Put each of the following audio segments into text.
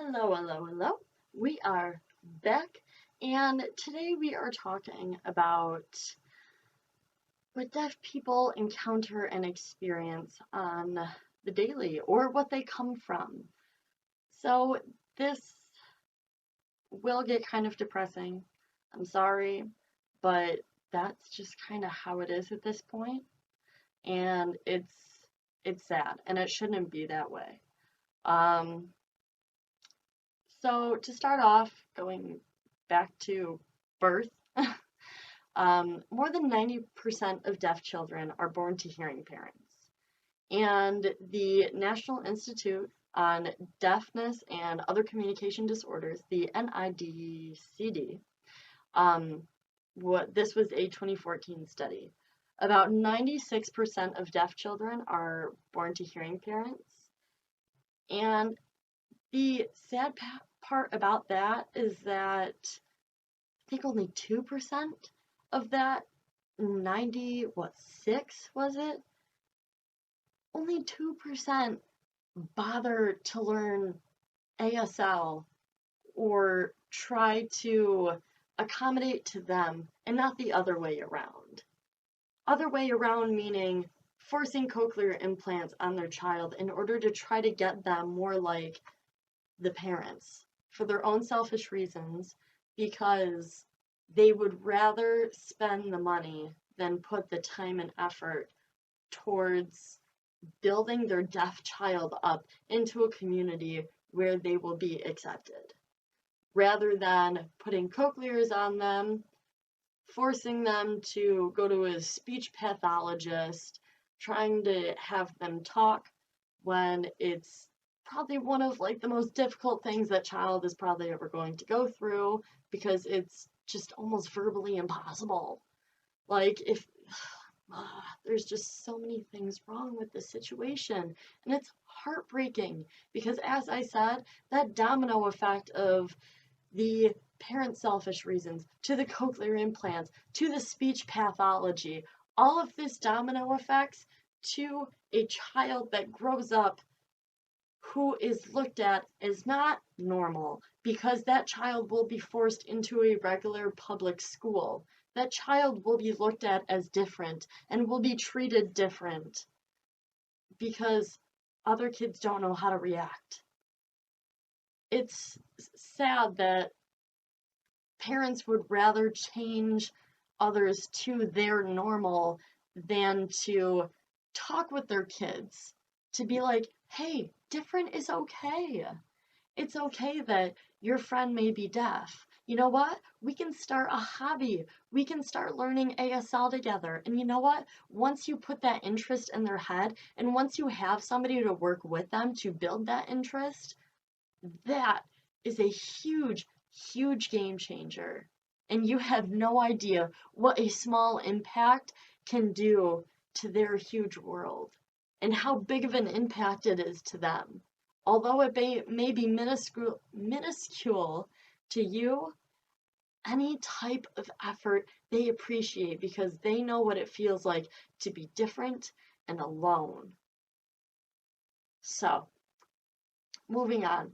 Hello, hello, hello. We are back, and today we are talking about what deaf people encounter and experience on the daily or what they come from. So, this will get kind of depressing. I'm sorry, but that's just kind of how it is at this point, and it's sad, and it shouldn't be that way. Um, so to start off, going back to birth, more than 90% of deaf children are born to hearing parents. And the National Institute on Deafness and Other Communication Disorders, the NIDCD, this was a 2014 study. About 96% of deaf children are born to hearing parents. And the sad part about that is that I think only 2% of that 6 was it? Only 2% bother to learn ASL or try to accommodate to them and not the other way around. Other way around meaning forcing cochlear implants on their child in order to try to get them more like the parents for their own selfish reasons because they would rather spend the money than put the time and effort towards building their deaf child up into a community where they will be accepted, rather than putting cochlears on them, forcing them to go to a speech pathologist, trying to have them talk when it's probably one of like the most difficult things that child is probably ever going to go through because it's just almost verbally impossible. Like if there's just so many things wrong with the situation and it's heartbreaking because as I said, that domino effect of the parent selfish reasons to the cochlear implants to the speech pathology, all of this domino effects to a child that grows up who is looked at as not normal because that child will be forced into a regular public school. That child will be looked at as different and will be treated different because other kids don't know how to react. It's sad that parents would rather change others to their normal than to talk with their kids, to be like, hey, different is okay. It's okay that your friend may be deaf. You know what? We can start a hobby. We can start learning ASL together. And you know what? Once you put that interest in their head, and once you have somebody to work with them to build that interest, that is a huge, huge game changer. And you have no idea what a small impact can do to their huge world and how big of an impact it is to them. Although it may be minuscule to you, any type of effort they appreciate because they know what it feels like to be different and alone. So, moving on.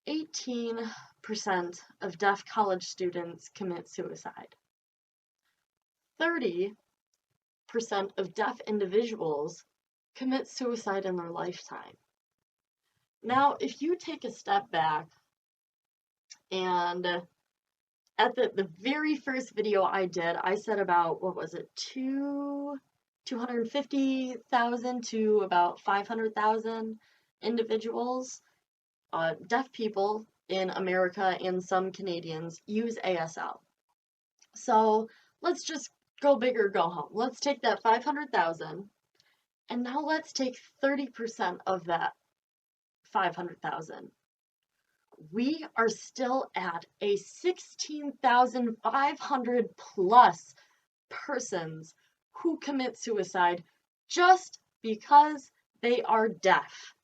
18% of deaf college students commit suicide. 30% of deaf individuals commit suicide in their lifetime. Now, if you take a step back and at the very first video I did, I said about, what was it, 250,000 to about 500,000 individuals, deaf people in America and some Canadians use ASL. So let's just go big or go home. Let's take that 500,000 and now let's take 30% of that 500,000. We are still at a 16,500 plus persons who commit suicide just because they are deaf.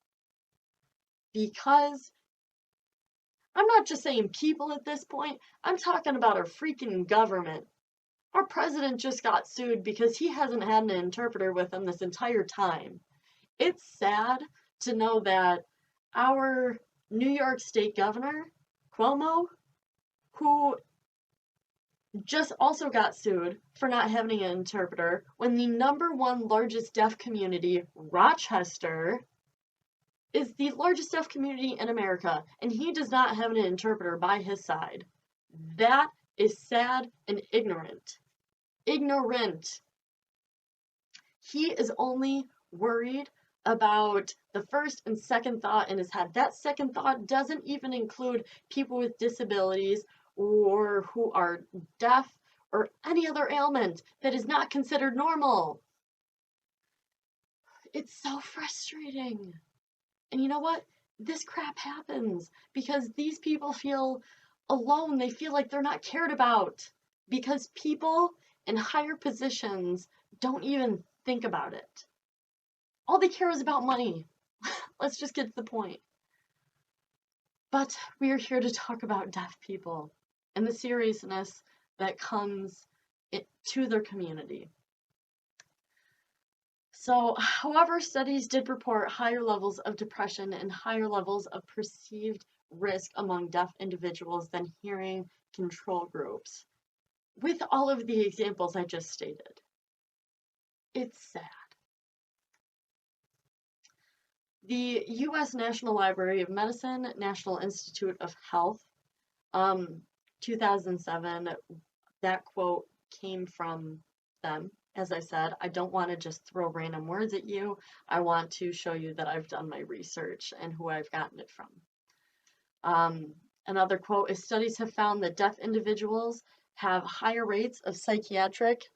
Because I'm not just saying people at this point, I'm talking about our freaking government. Our president just got sued because he hasn't had an interpreter with him this entire time. It's sad to know that our New York State Governor, Cuomo, who just also got sued for not having an interpreter when the #1 largest deaf community, Rochester, is the largest deaf community in America, and he does not have an interpreter by his side. That is sad and ignorant. Ignorant. He is only worried about the first and second thought in his head. That second thought doesn't even include people with disabilities or who are deaf or any other ailment that is not considered normal. It's so frustrating. And you know what? This crap happens because these people feel alone. They feel like they're not cared about because people in higher positions don't even think about it. All they care is about money. Let's just get to the point. But we are here to talk about deaf people and the seriousness that comes to their community. So, however, studies did report higher levels of depression and higher levels of perceived risk among deaf individuals than hearing control groups. With all of the examples I just stated, it's sad. The U.S. National Library of Medicine, National Institute of Health, 2007, that quote came from them. As I said, I don't want to just throw random words at you. I want to show you that I've done my research and who I've gotten it from. Another quote is, studies have found that deaf individuals have higher rates of psychiatric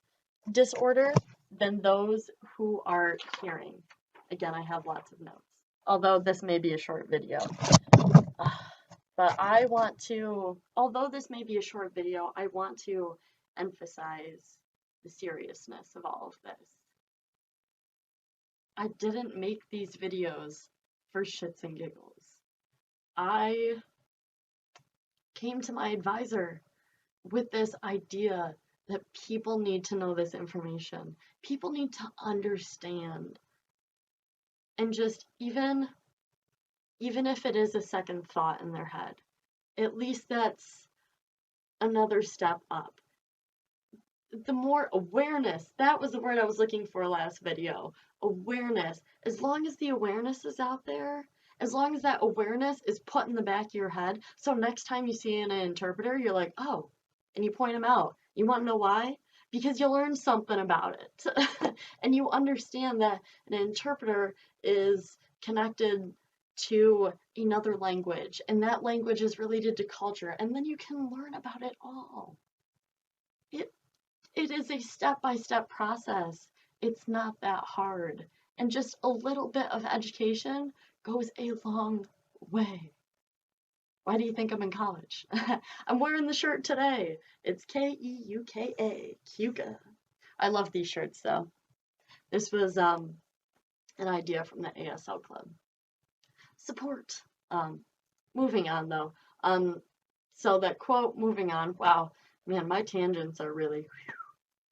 disorder than those who are hearing. Again, I have lots of notes, although this may be a short video. But I want to, although this may be a short video, I want to emphasize the seriousness of all of this. I didn't make these videos for shits and giggles. I came to my advisor with this idea that people need to know this information. People need to understand. And just even if it is a second thought in their head, at least that's another step up. The more awareness, that was the word I was looking for last video, awareness. As long as the awareness is out there, as long as that awareness is put in the back of your head, so next time you see an interpreter, you're like, oh, and you point them out. You want to know why? Because you learned something about it. And you understand that an interpreter is connected to another language, and that language is related to culture, and then you can learn about it all. It is a step-by-step process. It's not that hard. And just a little bit of education goes a long way. Why do you think I'm in college? I'm wearing the shirt today. It's K-E-U-K-A, Keuka. I love these shirts though. This was an idea from the ASL Club. Support. Moving on though. So that quote, moving on, wow, man, my tangents are really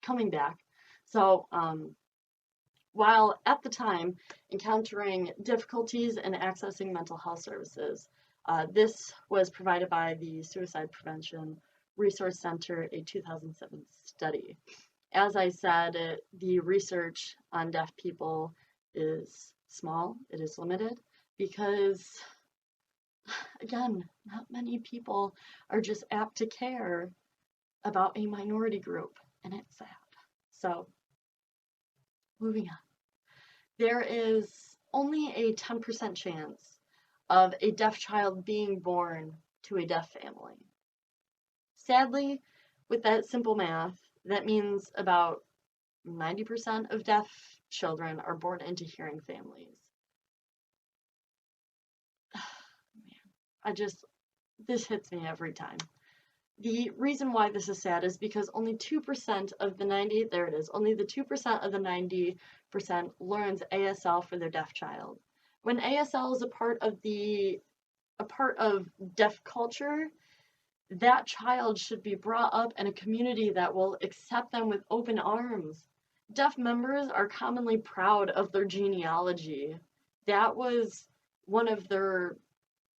coming back. So while at the time encountering difficulties in accessing mental health services, this was provided by the Suicide Prevention Resource Center, a 2007 study. As I said, the research on deaf people is small, it is limited, because, again, not many people are just apt to care about a minority group, and it's sad. So, moving on. There is only a 10% chance of a deaf child being born to a deaf family. Sadly, with that simple math, that means about 90% of deaf children are born into hearing families. Man, this hits me every time. The reason why this is sad is because only 2% of the 90, there it is, only the 2% of the 90% learns ASL for their deaf child. When ASL is a part of deaf culture, that child should be brought up in a community that will accept them with open arms. Deaf members are commonly proud of their genealogy. That was one of their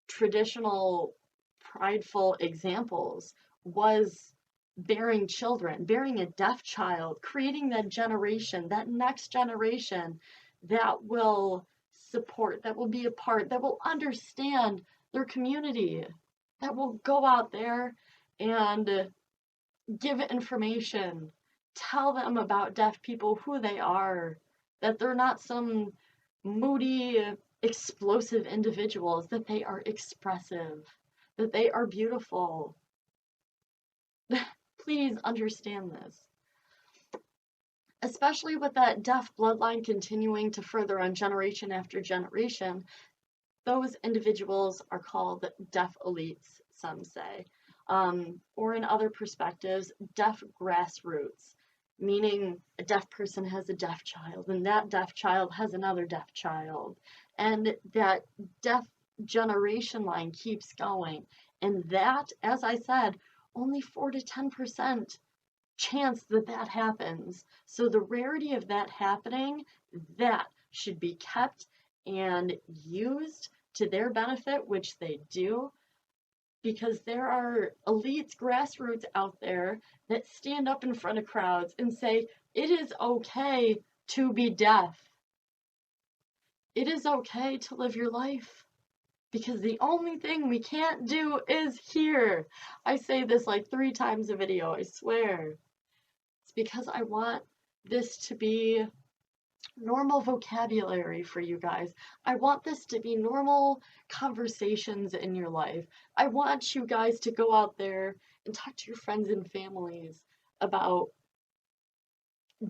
traditional prideful examples was bearing children, bearing a deaf child, creating that generation, that next generation that will support, that will be a part, that will understand their community, that will go out there and give information, tell them about deaf people, who they are, that they're not some moody, explosive individuals, that they are expressive, that they are beautiful. Please understand this. Especially with that deaf bloodline continuing to further on generation after generation, those individuals are called deaf elites, some say. Or in other perspectives, deaf grassroots, meaning a deaf person has a deaf child, and that deaf child has another deaf child, and that deaf generation line keeps going. And that, as I said, only 4 to 10% chance that that happens. So the rarity of that happening, that should be kept and used to their benefit, which they do, because there are elites, grassroots out there that stand up in front of crowds and say, it is okay to be deaf. It is okay to live your life. Because the only thing we can't do is hear. I say this like 3 times a video, I swear. It's because I want this to be normal vocabulary for you guys. I want this to be normal conversations in your life. I want you guys to go out there and talk to your friends and families about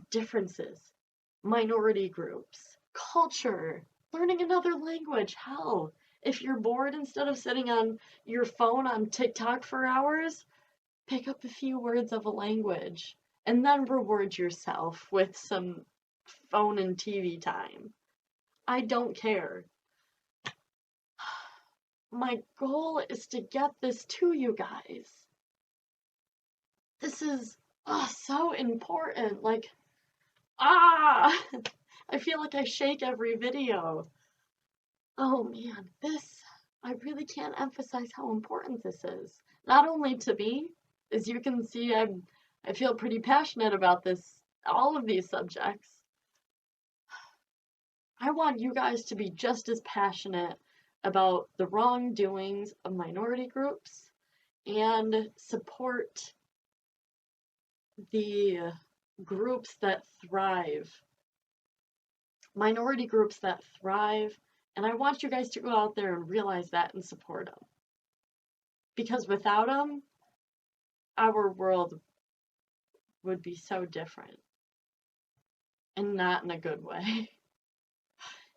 differences, minority groups, culture, learning another language. Hell, if you're bored, instead of sitting on your phone on TikTok for hours, pick up a few words of a language and then reward yourself with some phone and TV time. I don't care. My goal is to get this to you guys. This is so important. Like, I feel like I shake every video. Oh man, I really can't emphasize how important this is. Not only to me, as you can see, I feel pretty passionate about this, all of these subjects. I want you guys to be just as passionate about the wrongdoings of minority groups and support the groups that thrive, minority groups that thrive. And I want you guys to go out there and realize that and support them. Because without them, our world would be so different. And not in a good way.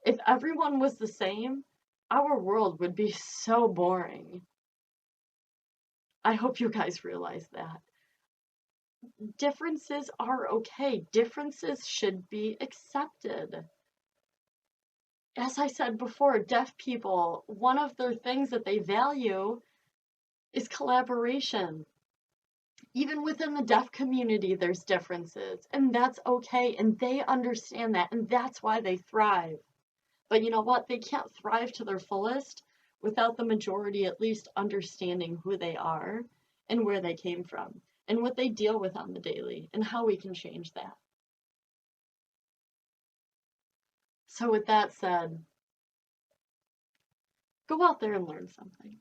If everyone was the same, our world would be so boring. I hope you guys realize that. Differences are okay. Differences should be accepted. As I said before, deaf people, one of their things that they value is collaboration. Even within the deaf community, there's differences, and that's okay, and they understand that, and that's why they thrive. But you know what? They can't thrive to their fullest without the majority at least understanding who they are and where they came from and what they deal with on the daily and how we can change that. So with that said, go out there and learn something.